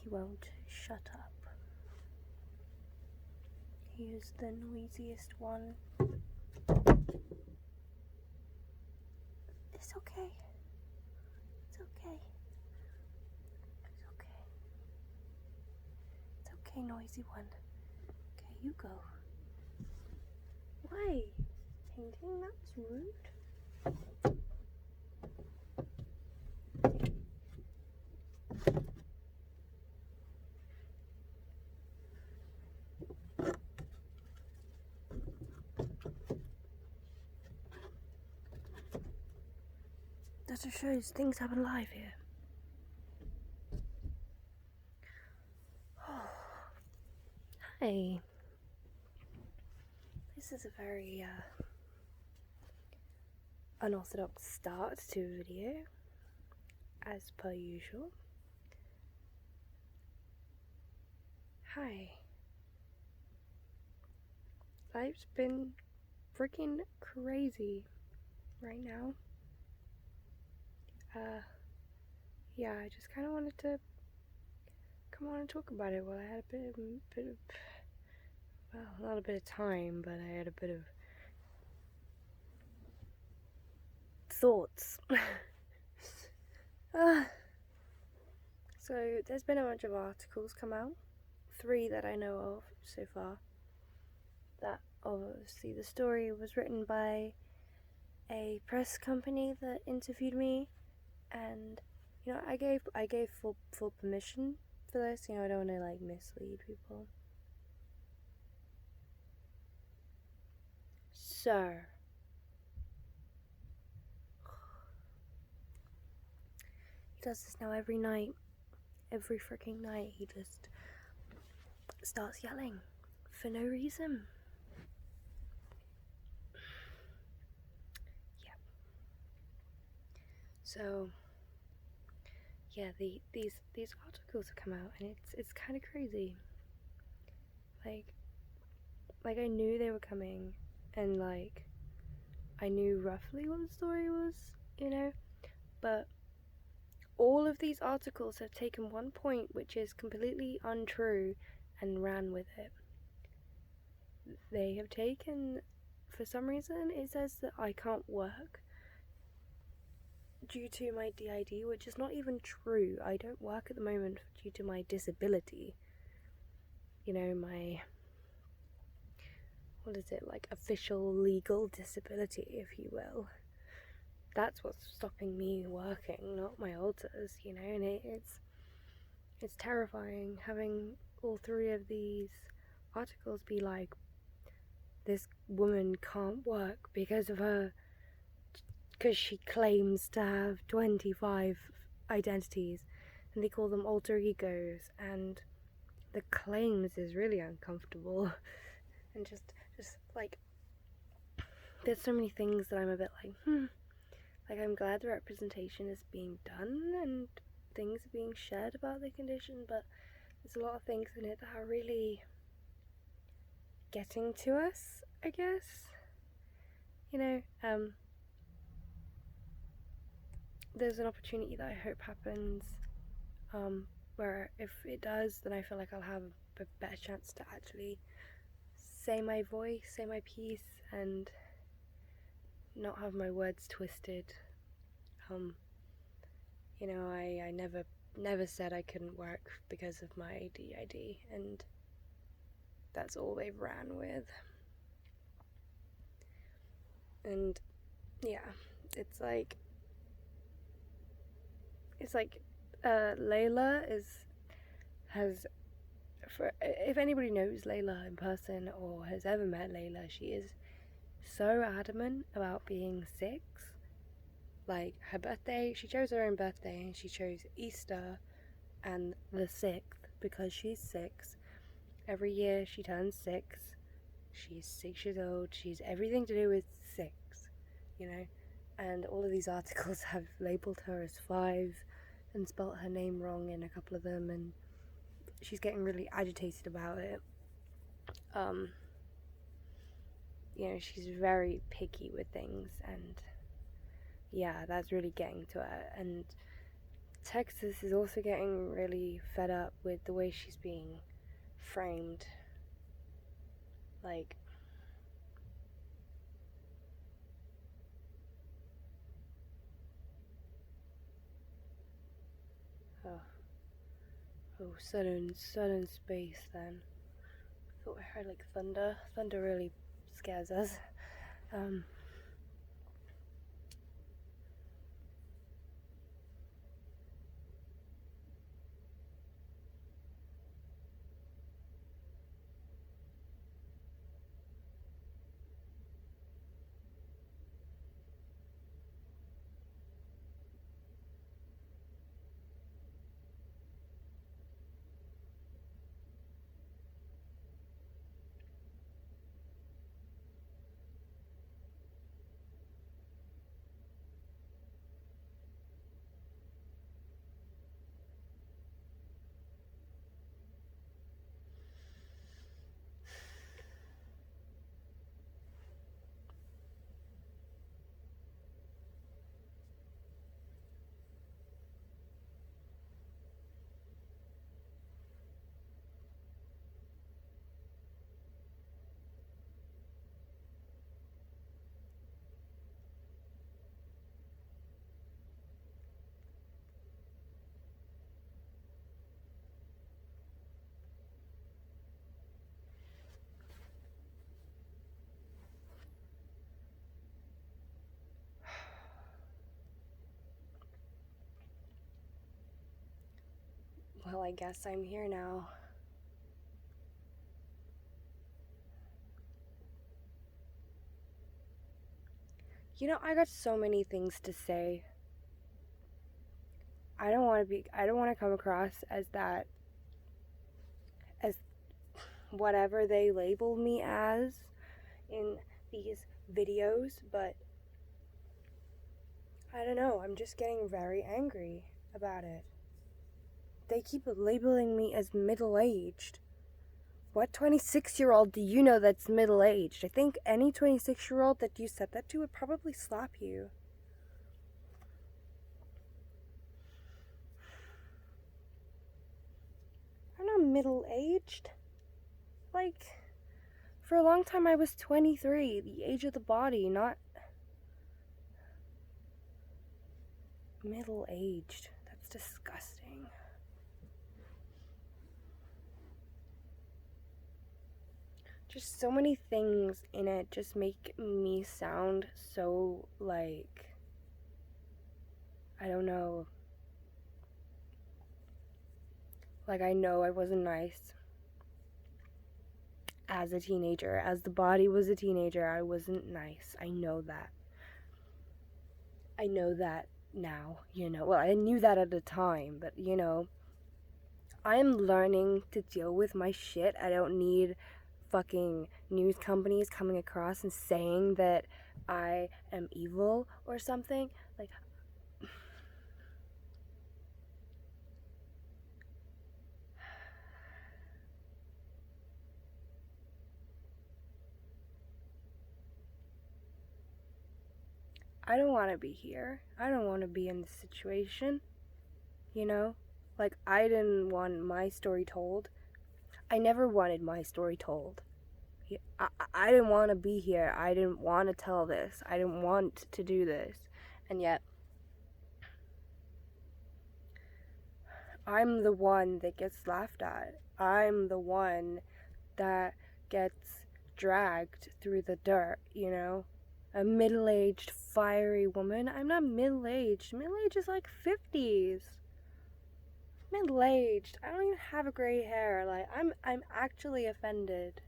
He won't shut up. He is the noisiest one. It's okay. It's okay. It's okay. It's okay, noisy one. Okay, you go. Why? Painting? That's rude. That just shows things happen live here. Oh. Hi. This is a very unorthodox start to a video, as per usual. Hi. Life's been freaking crazy right now. Yeah, I just kind of wanted to come on and talk about it. Well, I had a bit of, well, not a bit of time, but I had a bit of thoughts. So there's been a bunch of articles come out, 3 that I know of so far. That obviously the story was written by a press company that interviewed me, and you know, I gave full permission for this. You know, I don't want to like mislead people. So he does this now every night, every freaking night. He just starts yelling for no reason. Yeah. So yeah, these articles have come out, and it's kind of crazy. Like I knew they were coming, and like I knew roughly what the story was, you know, but all of these articles have taken one point which is completely untrue and ran with it. They have taken, for some reason, it says that I can't work due to my DID, which is not even true. I don't work at the moment due to my disability. You know, my, what is it, like official legal disability, if you will. That's what's stopping me working, not my alters, you know, and it's terrifying having all 3 of these articles be like, this woman can't work because she claims to have 25 identities, and they call them alter egos, and the claims is really uncomfortable. And just like, there's so many things that I'm a bit like, like, I'm glad the representation is being done and things are being shared about the condition, but there's a lot of things in it that are really getting to us, I guess. You know, there's an opportunity that I hope happens, where if it does, then I feel like I'll have a better chance to actually say my voice, say my piece, and not have my words twisted. You know, I never said I couldn't work because of my DID, and that's all they've ran with. And yeah, it's like Layla has, for if anybody knows Layla in person or has ever met Layla, she is so adamant about being 6. Like, her birthday, she chose her own birthday, and she chose Easter and the 6th because she's 6. Every year she turns 6. She's 6 years old. She's everything to do with 6, you know. And all of these articles have labelled her as 5 and spelt her name wrong in a couple of them, and she's getting really agitated about it. You know, she's very picky with things, and yeah, that's really getting to her. And Texas is also getting really fed up with the way she's being framed. Like, oh, sudden space then. Thought I heard like thunder. Thunder really scares us. Well, I guess I'm here now. You know, I got so many things to say. I don't want to come across as whatever they label me as in these videos, but I don't know, I'm just getting very angry about it. They keep labeling me as middle-aged. What 26-year-old do you know that's middle-aged? I think any 26-year-old that you said that to would probably slap you. I'm not middle-aged. Like, for a long time I was 23, the age of the body, not middle-aged. That's disgusting. Just so many things in it just make me sound so, like, I don't know. Like, I know I wasn't nice as a teenager. As the body was a teenager, I wasn't nice. I know that. I know that now, you know. Well, I knew that at the time, but, you know, I'm learning to deal with my shit. I don't need fucking news companies coming across and saying that I am evil or something. Like, I don't want to be here. I don't want to be in this situation, you know? Like, I didn't want my story told. I never wanted my story told. I didn't want to be here. I didn't want to tell this. I didn't want to do this. And yet, I'm the one that gets laughed at. I'm the one that gets dragged through the dirt, you know? A middle-aged, fiery woman. I'm not middle-aged. Middle-aged is like 50s. Middle-aged. I don't even have gray hair. Like, I'm actually offended.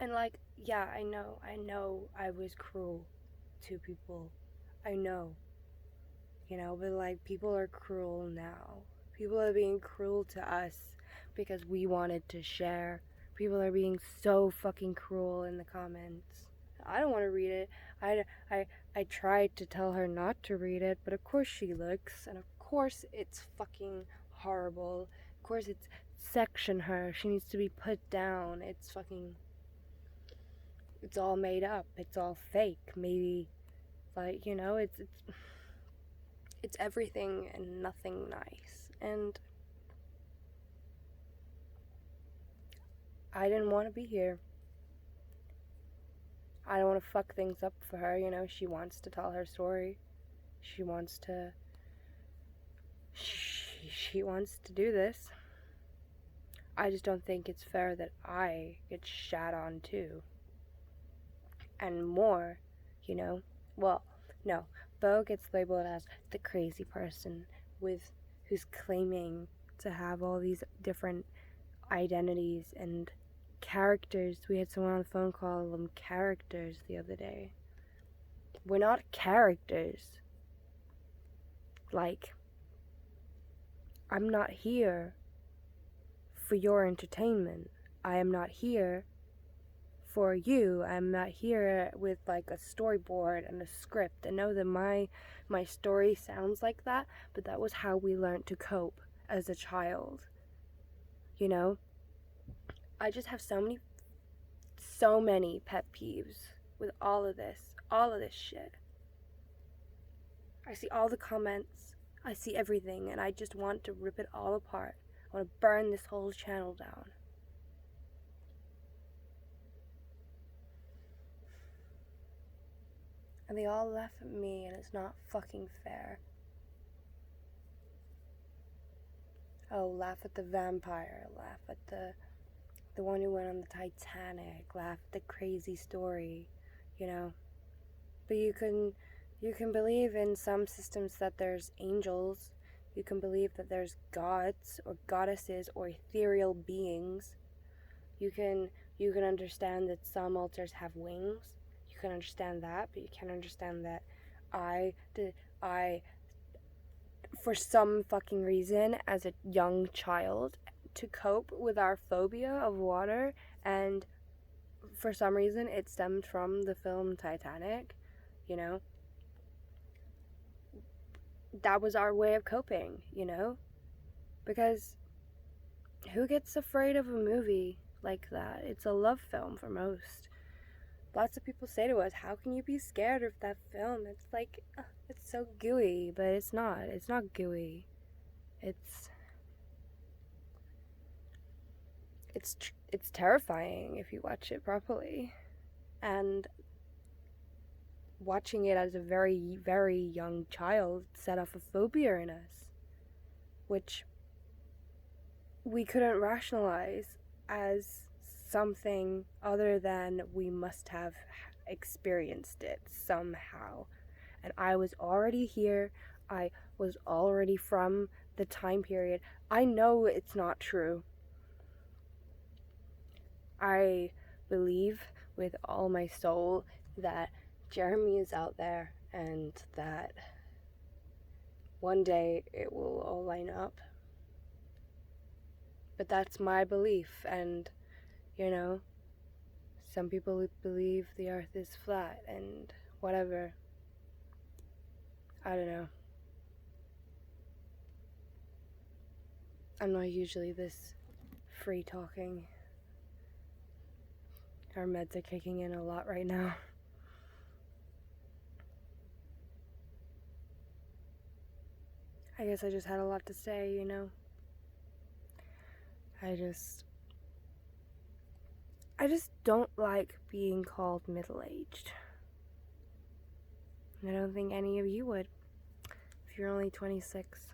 And like, yeah, I know I was cruel to people. I know. You know, but like, people are cruel now. People are being cruel to us because we wanted to share. People are being so fucking cruel in the comments. I don't want to read it. I tried to tell her not to read it, but of course she looks, and of course it's fucking horrible. Of course it's section her. She needs to be put down. It's fucking, it's all made up. It's all fake. Maybe, like, you know, it's everything and nothing nice. And I didn't want to be here. I don't want to fuck things up for her, you know. She wants to tell her story. She wants to do this. I just don't think it's fair that I get shat on too. And more, you know. Well, no. Bo gets labeled as the crazy person who's claiming to have all these different identities and characters. We had someone on the phone call them characters the other day. We're not characters. Like, I'm not here for your entertainment. I am not here for you. I'm not here with like a storyboard and a script. I know that my story sounds like that, but that was how we learned to cope as a child. You know? I just have so many pet peeves with all of this shit. I see all the comments, I see everything, and I just want to rip it all apart. I want to burn this whole channel down. And they all laugh at me, and it's not fucking fair. Oh, laugh at the vampire, laugh at the one who went on the Titanic, laugh at the crazy story, you know. But you can believe in some systems that there's angels. You can believe that there's gods or goddesses or ethereal beings. You can understand that some altars have wings. You can understand that, but you can't understand that I for some fucking reason as a young child, to cope with our phobia of water, and for some reason it stemmed from the film Titanic, you know. That was our way of coping, you know? Because who gets afraid of a movie like that? It's a love film for most. Lots of people say to us, how can you be scared of that film? It's like, it's so gooey, but it's not. It's not gooey. It's terrifying if you watch it properly. And watching it as a very, very young child set off a phobia in us, which we couldn't rationalize as something other than we must have experienced it somehow. And I was already here. I was already from the time period. I know it's not true. I believe with all my soul that Jeremy is out there and that one day it will all line up. But that's my belief, and, you know, some people believe the earth is flat and whatever. I don't know. I'm not usually this free talking. Our meds are kicking in a lot right now. I guess I just had a lot to say, you know. I just don't like being called middle-aged. I don't think any of you would, if you're only 26.